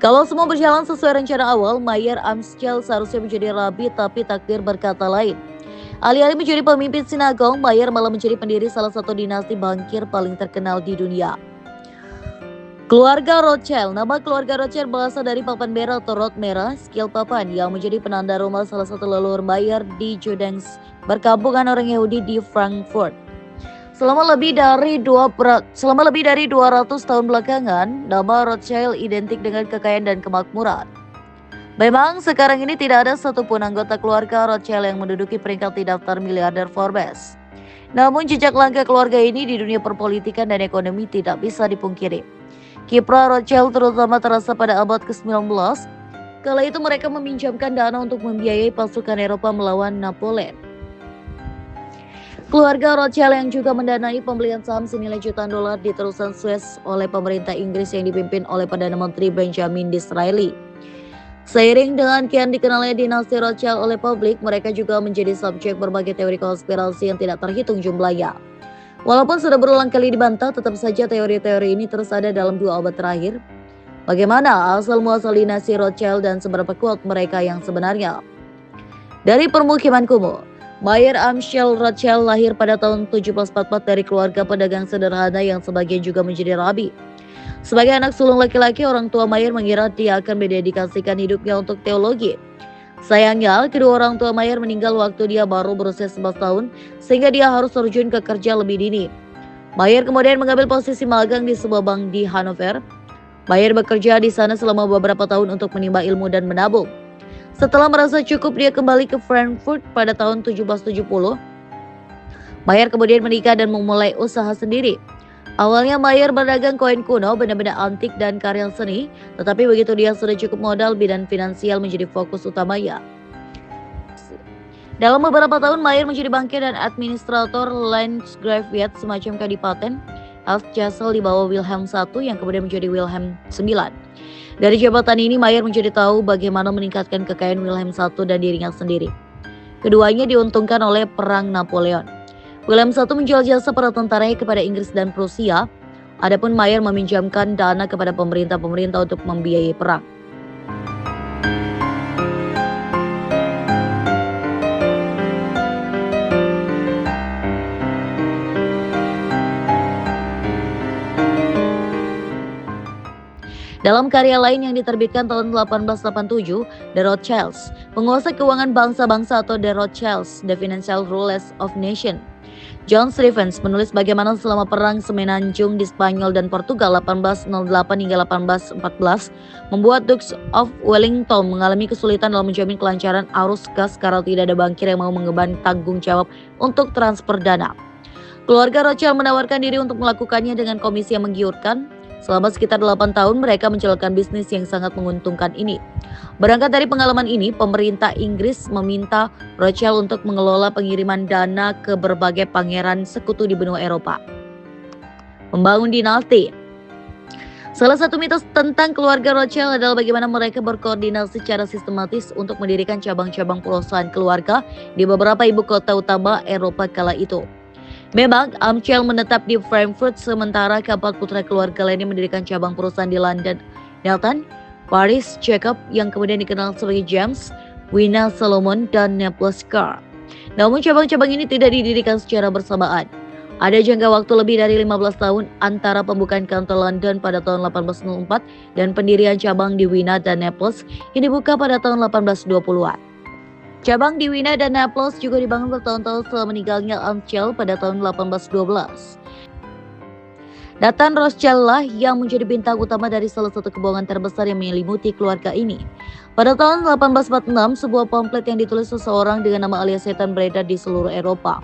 Kalau semua berjalan sesuai rencana awal, Mayer Amschel seharusnya menjadi rabi, tapi takdir berkata lain. Alih-alih menjadi pemimpin sinagog, Mayer malah menjadi pendiri salah satu dinasti bankir paling terkenal di dunia. Keluarga Rothschild. Nama keluarga Rothschild berasal dari papan merah atau rot merah, skill papan yang menjadi penanda rumah salah satu leluhur Mayer di Judenz, berkampungan orang Yahudi di Frankfurt. Selama lebih dari 200 tahun belakangan, nama Rothschild identik dengan kekayaan dan kemakmuran. Memang sekarang ini tidak ada satupun anggota keluarga Rothschild yang menduduki peringkat di daftar miliarder Forbes. Namun jejak langkah keluarga ini di dunia perpolitikan dan ekonomi tidak bisa dipungkiri. Kiprah Rothschild terutama terasa pada abad ke-19. Kala itu mereka meminjamkan dana untuk membiayai pasukan Eropa melawan Napoleon. Keluarga Rothschild yang juga mendanai pembelian saham senilai jutaan dolar di terusan Suez oleh pemerintah Inggris yang dipimpin oleh Perdana Menteri Benjamin Disraeli. Seiring dengan kian dikenalnya dinasti Rothschild oleh publik, mereka juga menjadi subjek berbagai teori konspirasi yang tidak terhitung jumlahnya. Walaupun sudah berulang kali dibantah, tetap saja teori-teori ini terus ada dalam 2 abad terakhir. Bagaimana asal-muasal dinasti Rothschild dan seberapa kuat mereka yang sebenarnya? Dari permukiman kumuh, Mayer Amschel Rothschild lahir pada tahun 1744 dari keluarga pedagang sederhana yang sebagian juga menjadi rabi. Sebagai anak sulung laki-laki, orang tua Mayer mengira dia akan mendedikasikan hidupnya untuk teologi. Sayangnya, kedua orang tua Mayer meninggal waktu dia baru berusia 11 tahun, sehingga dia harus terjun ke kerja lebih dini. Mayer kemudian mengambil posisi magang di sebuah bank di Hanover. Mayer bekerja di sana selama beberapa tahun untuk menimba ilmu dan menabung. Setelah merasa cukup, dia kembali ke Frankfurt pada tahun 1770. Mayer kemudian menikah dan memulai usaha sendiri. Awalnya Mayer berdagang koin kuno, benda-benda antik, dan karya seni, tetapi begitu dia sudah cukup modal, bidang finansial menjadi fokus utamanya. Dalam beberapa tahun, Mayer menjadi bankir dan administrator Landgraviate, semacam kadipaten Alsace di bawah Wilhelm I yang kemudian menjadi Wilhelm IX. Dari jabatan ini, Mayer menjadi tahu bagaimana meningkatkan kekayaan Wilhelm I dan dirinya sendiri. Keduanya diuntungkan oleh Perang Napoleon. Wilhelm I menjual jasa para tentaranya kepada Inggris dan Prusia, adapun Mayer meminjamkan dana kepada pemerintah-pemerintah untuk membiayai perang. Dalam karya lain yang diterbitkan tahun 1887, The Rothschilds, penguasa keuangan bangsa-bangsa atau The Rothschilds, The Financial Rulers of Nation. John Stephens menulis bagaimana selama perang semenanjung di Spanyol dan Portugal 1808 hingga 1814 membuat Dukes of Wellington mengalami kesulitan dalam menjamin kelancaran arus gas karena tidak ada bankir yang mau mengemban tanggung jawab untuk transfer dana. Keluarga Rothschild menawarkan diri untuk melakukannya dengan komisi yang menggiurkan. Selama sekitar 8 tahun mereka menjalankan bisnis yang sangat menguntungkan ini. Berangkat dari pengalaman ini, pemerintah Inggris meminta Rothschild untuk mengelola pengiriman dana ke berbagai pangeran sekutu di benua Eropa. Membangun dinasti. Salah satu mitos tentang keluarga Rothschild adalah bagaimana mereka berkoordinasi secara sistematis untuk mendirikan cabang-cabang perusahaan keluarga di beberapa ibu kota utama Eropa kala itu. Memang, Amschel menetap di Frankfurt sementara keempat putra keluarga lainnya mendirikan cabang perusahaan di London, Nathan, Paris, Jacob yang kemudian dikenal sebagai James, Wina, Solomon, dan Naples Carr. Namun cabang-cabang ini tidak didirikan secara bersamaan. Ada jangka waktu lebih dari 15 tahun antara pembukaan kantor London pada tahun 1804 dan pendirian cabang di Wina dan Naples yang dibuka pada tahun 1820-an. Cabang di Wina dan Naples juga dibangun bertahun-tahun setelah meninggalnya Amschel pada tahun 1812. Nathan Rothschild lah yang menjadi bintang utama dari salah satu kebohongan terbesar yang menyelimuti keluarga ini. Pada tahun 1846, sebuah pamflet yang ditulis seseorang dengan nama alias setan beredar di seluruh Eropa.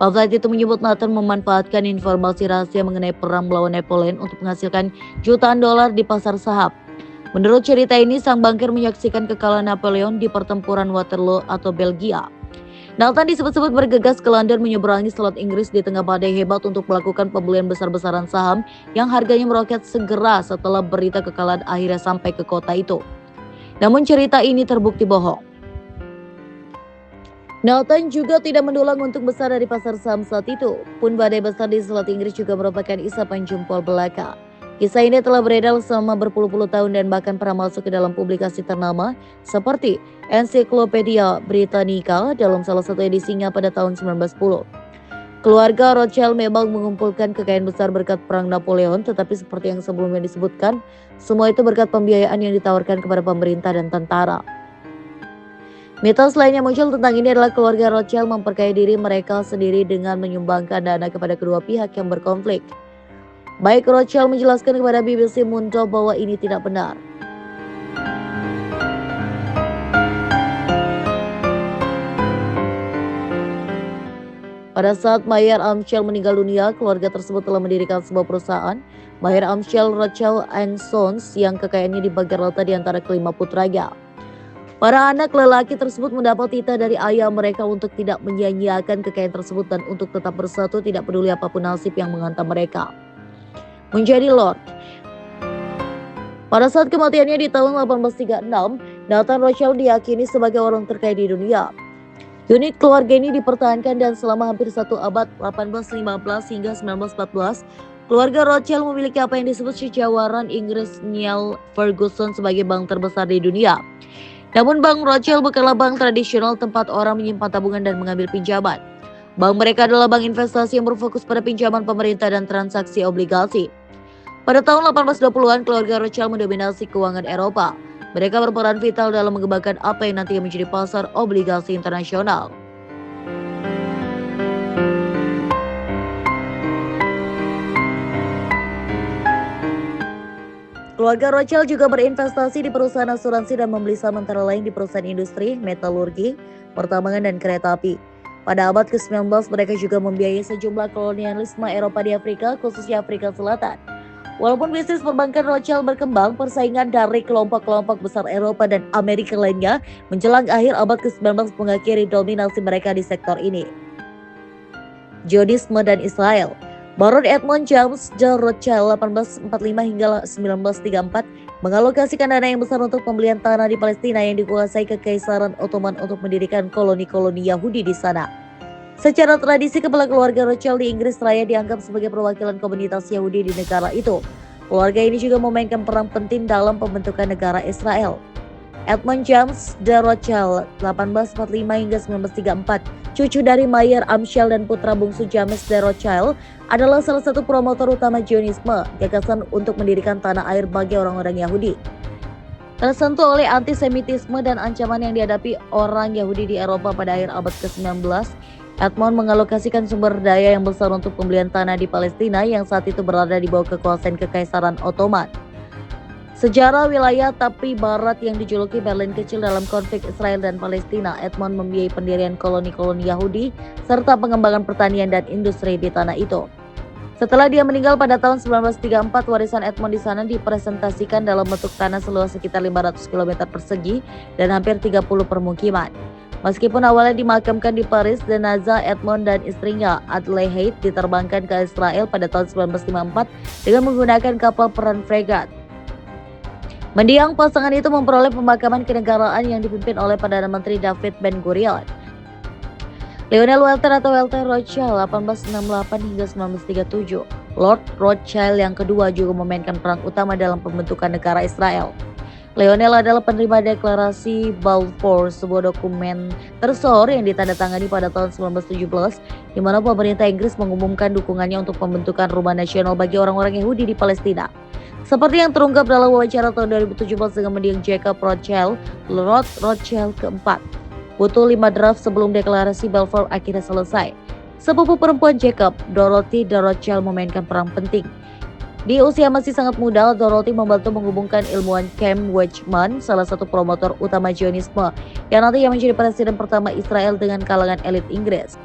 Pamflet itu menyebut Nathan memanfaatkan informasi rahasia mengenai perang melawan Napoleon untuk menghasilkan jutaan dolar di pasar saham. Menurut cerita ini, sang bankir menyaksikan kekalahan Napoleon di pertempuran Waterloo atau Belgia. Nathan disebut-sebut bergegas ke London menyeberangi Selat Inggris di tengah badai hebat untuk melakukan pembelian besar-besaran saham yang harganya meroket segera setelah berita kekalahan akhirnya sampai ke kota itu. Namun cerita ini terbukti bohong. Nathan juga tidak mendulang untung besar dari pasar saham saat itu. Pun badai besar di Selat Inggris juga merupakan isapan jempol belaka. Kisah ini telah beredar selama berpuluh-puluh tahun dan bahkan pernah masuk ke dalam publikasi ternama seperti Encyclopedia Britannica dalam salah satu edisinya pada tahun 1910. Keluarga Rothschild memang mengumpulkan kekayaan besar berkat Perang Napoleon, tetapi seperti yang sebelumnya disebutkan, semua itu berkat pembiayaan yang ditawarkan kepada pemerintah dan tentara. Mitos lain yang muncul tentang ini adalah keluarga Rothschild memperkaya diri mereka sendiri dengan menyumbangkan dana kepada kedua pihak yang berkonflik. Baik Rothschild menjelaskan kepada BBC Mundo bahwa ini tidak benar. Pada saat Mayer Amschel meninggal dunia, keluarga tersebut telah mendirikan sebuah perusahaan, Mayer Amschel Rothschild and Sons, yang kekayaannya dibagi rata di antara kelima putranya. Para anak lelaki tersebut mendapat titah dari ayah mereka untuk tidak menyia-nyiakan kekayaan tersebut dan untuk tetap bersatu tidak peduli apapun nasib yang menghantam mereka. Menjadi Lord. Pada saat kematiannya di tahun 1836, Nathan Rothschild diyakini sebagai orang terkaya di dunia. Unit keluarga ini dipertahankan dan selama hampir satu abad 1815 hingga 1914, keluarga Rothschild memiliki apa yang disebut sejawaran Inggris Niall Ferguson sebagai bank terbesar di dunia. Namun Bank Rothschild bukanlah bank tradisional tempat orang menyimpan tabungan dan mengambil pinjaman. Bank mereka adalah bank investasi yang berfokus pada pinjaman pemerintah dan transaksi obligasi. Pada tahun 1820-an, keluarga Rothschild mendominasi keuangan Eropa. Mereka berperan vital dalam mengembangkan apa yang nantinya menjadi pasar obligasi internasional. Keluarga Rothschild juga berinvestasi di perusahaan asuransi dan membeli saham antara lain di perusahaan industri, metalurgi, pertambangan, dan kereta api. Pada abad ke-19, mereka juga membiayai sejumlah kolonialisme Eropa di Afrika, khususnya Afrika Selatan. Walaupun bisnis perbankan Rothschild berkembang, persaingan dari kelompok-kelompok besar Eropa dan Amerika lainnya menjelang akhir abad ke-19 mengakhiri dominasi mereka di sektor ini. Zionisme dan Israel. Baron Edmund James de Rothschild 1845 hingga 1934 mengalokasikan dana yang besar untuk pembelian tanah di Palestina yang dikuasai Kekaisaran Ottoman untuk mendirikan koloni-koloni Yahudi di sana. Secara tradisi, kepala keluarga Rothschild di Inggris Raya dianggap sebagai perwakilan komunitas Yahudi di negara itu. Keluarga ini juga memainkan peran penting dalam pembentukan negara Israel. Edmund James de Rothschild 1845 hingga 1934, cucu dari Mayer Amschel dan putra bungsu James de Rothschild, adalah salah satu promotor utama Zionisme, gagasan untuk mendirikan tanah air bagi orang-orang Yahudi. Tersentuh oleh antisemitisme dan ancaman yang dihadapi orang Yahudi di Eropa pada akhir abad ke-19, Edmund mengalokasikan sumber daya yang besar untuk pembelian tanah di Palestina yang saat itu berada di bawah kekuasaan Kekaisaran Ottoman. Sejarah wilayah Tapi Barat yang dijuluki Berlin Kecil dalam konflik Israel dan Palestina, Edmund membiayai pendirian koloni-koloni Yahudi serta pengembangan pertanian dan industri di tanah itu. Setelah dia meninggal pada tahun 1934, warisan Edmund di sana dipresentasikan dalam bentuk tanah seluas sekitar 500 km persegi dan hampir 30 permukiman. Meskipun awalnya dimakamkan di Paris, jenazah Edmund dan istrinya Adelaide diterbangkan ke Israel pada tahun 1954 dengan menggunakan kapal perang fregat. Mendiang pasangan itu memperoleh pemakaman kenegaraan yang dipimpin oleh Perdana Menteri David Ben-Gurion. Lionel Walter atau Walter Rothschild 1868 hingga 1937. Lord Rothschild yang kedua juga memainkan peran utama dalam pembentukan negara Israel. Lionel adalah penerima deklarasi Balfour, sebuah dokumen tersohor yang ditandatangani pada tahun 1917, di mana pemerintah Inggris mengumumkan dukungannya untuk pembentukan rumah nasional bagi orang-orang Yahudi di Palestina. Seperti yang terungkap dalam wawancara tahun 2017 dengan mendiang Jacob Rothschild, Lord Rothschild keempat. Butuh 5 draft sebelum deklarasi Balfour akhirnya selesai. Sepupu perempuan Jacob, Dorothy de Rothschild memainkan peran penting. Di usia masih sangat muda, Dorothy membantu menghubungkan ilmuwan Chaim Weizmann, salah satu promotor utama Zionisme, yang nantinya menjadi presiden pertama Israel dengan kalangan elit Inggris.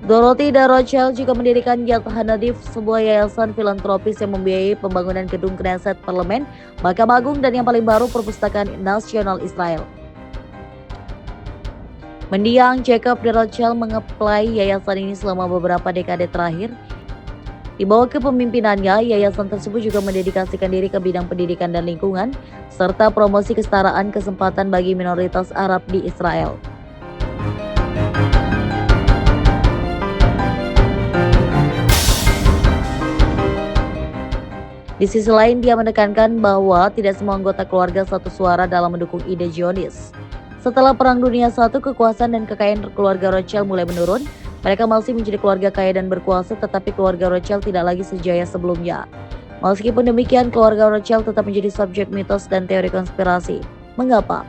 Dorothy de Rothschild juga mendirikan Yad Hanadif, sebuah yayasan filantropis yang membiayai pembangunan gedung Knesset, Parlemen, Mahkamah Agung, dan yang paling baru Perpustakaan Nasional Israel. Mendiang Jacob de Rothschild mengeplai yayasan ini selama beberapa dekade terakhir. Di bawah kepemimpinannya, yayasan tersebut juga mendedikasikan diri ke bidang pendidikan dan lingkungan, serta promosi kesetaraan kesempatan bagi minoritas Arab di Israel. Di sisi lain, dia menekankan bahwa tidak semua anggota keluarga satu suara dalam mendukung ide Zionis. Setelah Perang Dunia I, kekuasaan dan kekayaan keluarga Rothschild mulai menurun. Mereka masih menjadi keluarga kaya dan berkuasa, tetapi keluarga Rothschild tidak lagi sejaya sebelumnya. Meskipun demikian, keluarga Rothschild tetap menjadi subjek mitos dan teori konspirasi. Mengapa?